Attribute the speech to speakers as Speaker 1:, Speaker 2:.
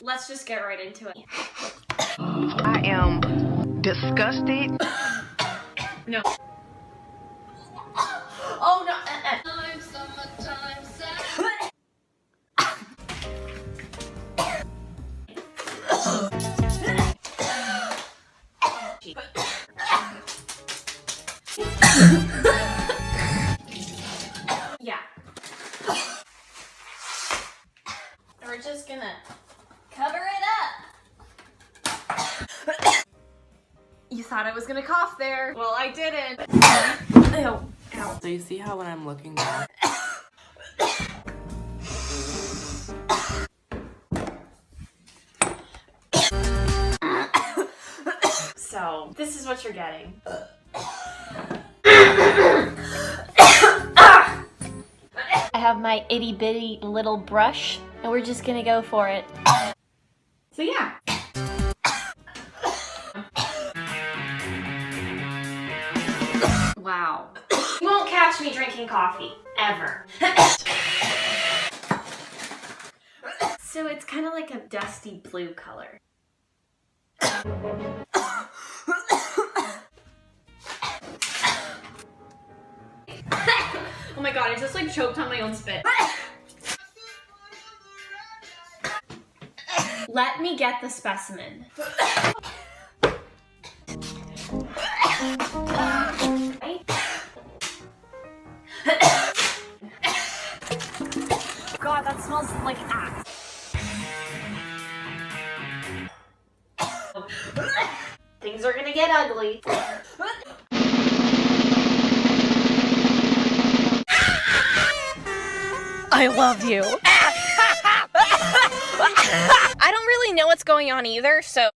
Speaker 1: Let's just get right into it.
Speaker 2: I am disgusted.
Speaker 1: No. Oh no. Yeah. We're just gonna cover it up. You thought I was gonna cough there. Well, I didn't. Ew. Ow.
Speaker 3: So you see how when I'm looking down,
Speaker 1: So, this is what you're getting.
Speaker 4: I have my itty bitty little brush, and we're just gonna go for it.
Speaker 1: So yeah. Wow. You won't catch me drinking coffee, ever. So it's kind of like a dusty blue color. Oh my god, I just like choked on my own spit. Let me get the specimen. God, that smells like ass. Things are gonna get ugly.
Speaker 4: I love you. I don't really know what's going on either, so